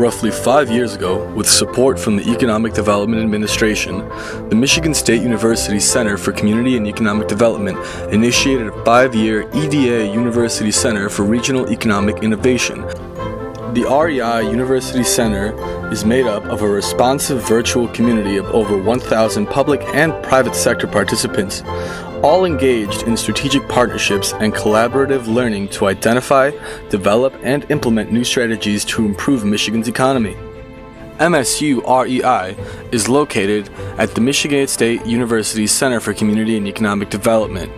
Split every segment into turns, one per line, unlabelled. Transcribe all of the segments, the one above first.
Roughly 5 years ago, with support from the Economic Development Administration, the Michigan State University Center for Community and Economic Development initiated a 5-year EDA University Center for Regional Economic Innovation. The REI University Center is made up of a responsive virtual community of over 1,000 public and private sector participants, all engaged in strategic partnerships and collaborative learning to identify, develop, and implement new strategies to improve Michigan's economy. MSU REI is located at the Michigan State University Center for Community and Economic Development,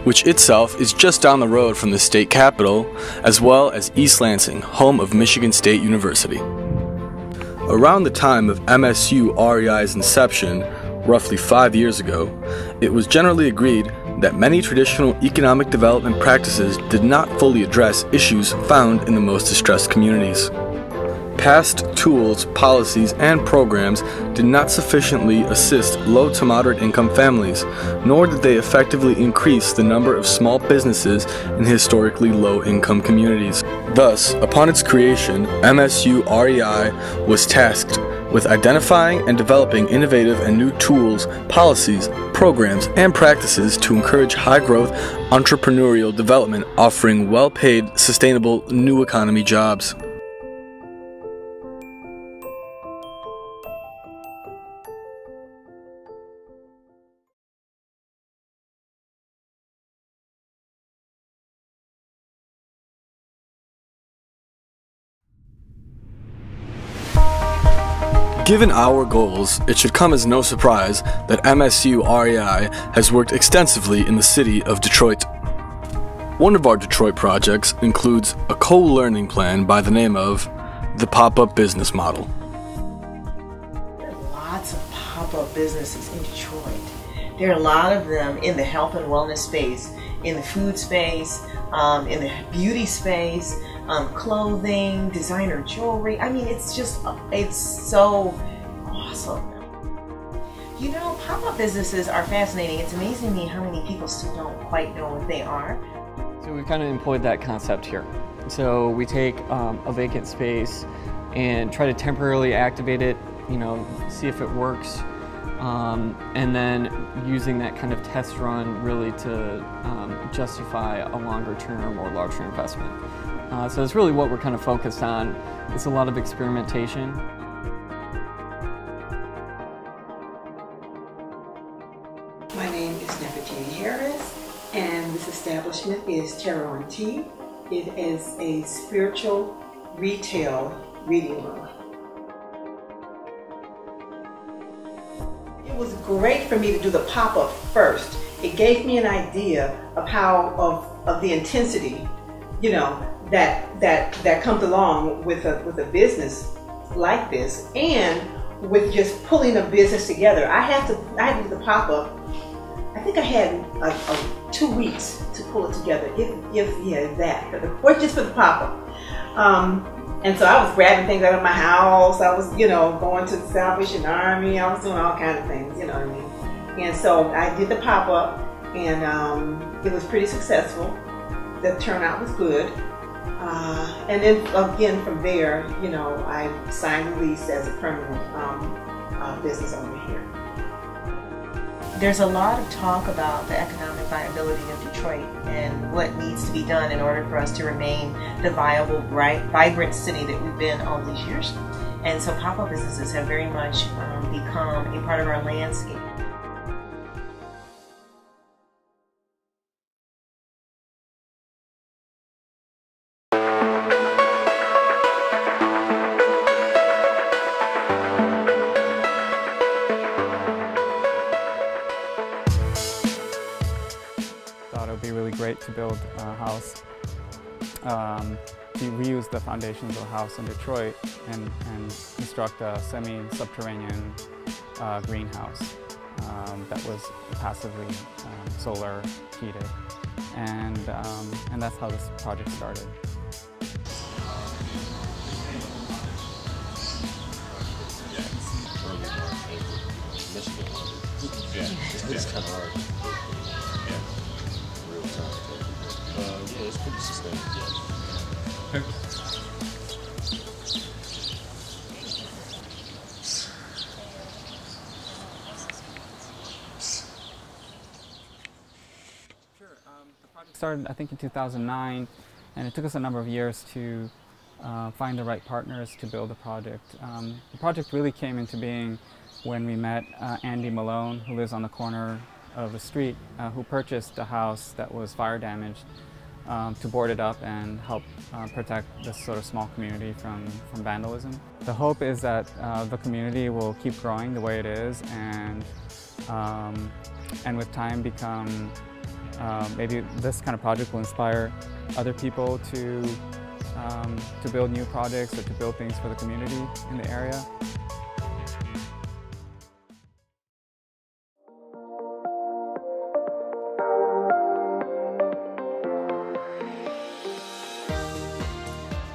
which itself is just down the road from the state capitol, as well as East Lansing, home of Michigan State University. Around the time of MSU REI's inception, roughly 5 years ago, it was generally agreed that many traditional economic development practices did not fully address issues found in the most distressed communities. Past tools, policies, and programs did not sufficiently assist low to moderate income families, nor did they effectively increase the number of small businesses in historically low income communities. Thus, upon its creation, MSU REI was tasked with identifying and developing innovative and new tools, policies, programs, and practices to encourage high-growth entrepreneurial development, offering well-paid, sustainable, new economy jobs. Given our goals, it should come as no surprise that MSU REI has worked extensively in the city of Detroit. One of our Detroit projects includes a co-learning plan by the name of the Pop-Up Business Model.
There are lots of pop-up businesses in Detroit. There are a lot of them in the health and wellness space, in the food space, in the beauty space, clothing, designer jewelry. I mean, it's so awesome. You know, pop-up businesses are fascinating. It's amazing to me how many people still don't quite know what they are.
So we've kind of employed that concept here. So we take a vacant space and try to temporarily activate it, you know, see if it works, and then using that kind of test run really to justify a longer term or larger investment. So it's really what we're kind of focused on. It's a lot of experimentation.
My name is Nefertiti Harris, and this establishment is Tarot and Tea. It is a spiritual retail reading room. It was great for me to do the pop-up first. It gave me an idea of of the intensity, you know, that comes along with a business like this, and with just pulling a business together. I had to do the pop-up. I think I had 2 weeks to pull it together, just for the pop-up. And so I was grabbing things out of my house. I was, you know, going to the Salvation Army. I was doing all kinds of things, you know what I mean? And so I did the pop-up, and it was pretty successful. The turnout was good. And then again from there, you know, I signed a lease as a permanent business owner here.
There's a lot of talk about the economic viability of Detroit and what needs to be done in order for us to remain the viable, bright, vibrant city that we've been all these years. And so pop-up businesses have very much become a part of our landscape.
Thought it would be really great to build a house, to reuse the foundations of the house in Detroit and construct a semi-subterranean greenhouse that was passively solar heated, and that's how this project started.
It's kind of hard. Yeah. Real time. It's pretty sustainable.
started, I think, in 2009, and it took us a number of years to find the right partners to build the project. The project really came into being when we met Andy Malone, who lives on the corner of the street, who purchased a house that was fire damaged to board it up and help protect this sort of small community from vandalism. The hope is that the community will keep growing the way it is, and with time become, maybe this kind of project will inspire other people to build new projects or to build things for the community in the area.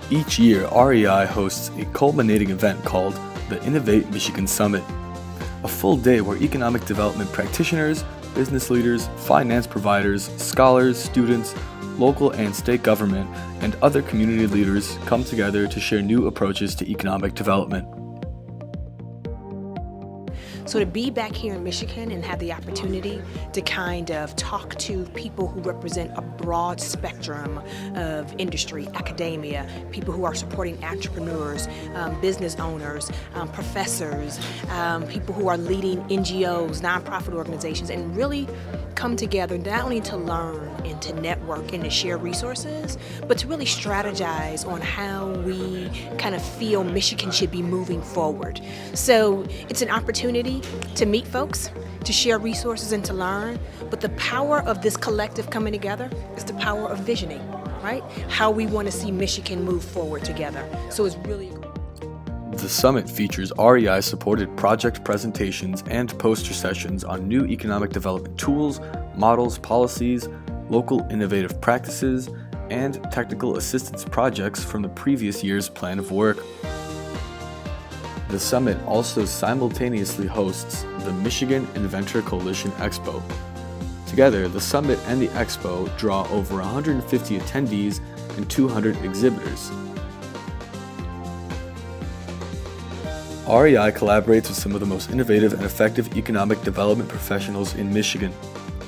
Each year, REI hosts a culminating event called the Innovate Michigan Summit, a full day where economic development practitioners, business leaders, finance providers, scholars, students, local and state government, and other community leaders come together to share new approaches to economic development.
So to be back here in Michigan and have the opportunity to kind of talk to people who represent a broad spectrum of industry, academia, people who are supporting entrepreneurs, business owners, professors, people who are leading NGOs, nonprofit organizations, and really come together not only to learn and to network and to share resources, but to really strategize on how we kind of feel Michigan should be moving forward. So it's an opportunity to meet folks, to share resources and to learn, but the power of this collective coming together is the power of visioning, right? How we want to see Michigan move forward together. So it's really
The summit features REI-supported project presentations and poster sessions on new economic development tools, models, policies, local innovative practices, and technical assistance projects from the previous year's plan of work. The summit also simultaneously hosts the Michigan Inventor Coalition Expo. Together, the summit and the expo draw over 150 attendees and 200 exhibitors. REI collaborates with some of the most innovative and effective economic development professionals in Michigan.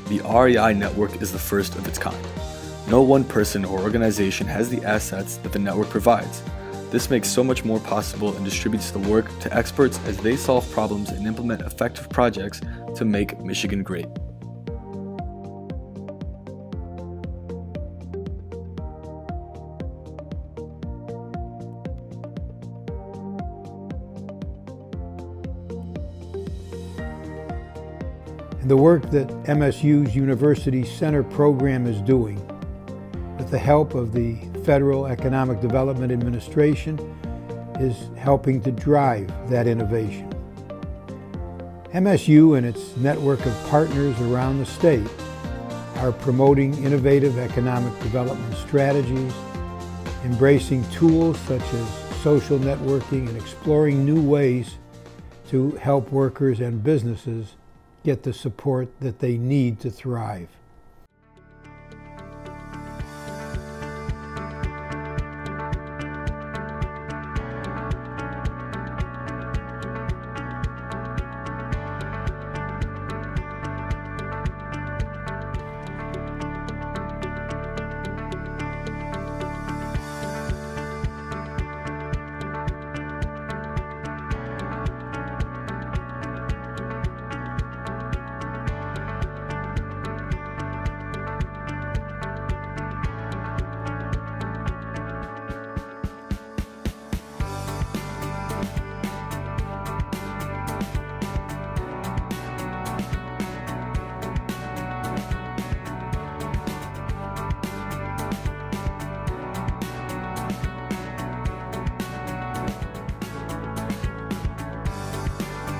The REI network is the first of its kind. No one person or organization has the assets that the network provides. This makes so much more possible and distributes the work to experts as they solve problems and implement effective projects to make Michigan great.
The work that MSU's University Center program is doing, with the help of the Federal Economic Development Administration, is helping to drive that innovation. MSU and its network of partners around the state are promoting innovative economic development strategies, embracing tools such as social networking, and exploring new ways to help workers and businesses get the support that they need to thrive.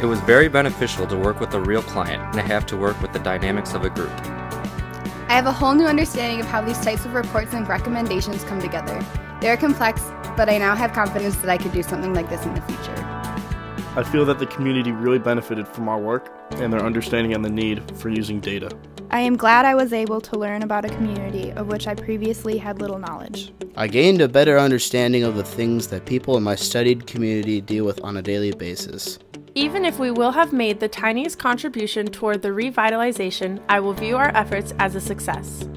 It was very beneficial to work with a real client and to have to work with the dynamics of a group.
I have a whole new understanding of how these types of reports and recommendations come together. They are complex, but I now have confidence that I could do something like this in the future.
I feel that the community really benefited from our work and their understanding and the need for using data.
I am glad I was able to learn about a community of which I previously had little knowledge.
I gained a better understanding of the things that people in my studied community deal with on a daily basis.
Even if we will have made the tiniest contribution toward the revitalization, I will view our efforts as a success.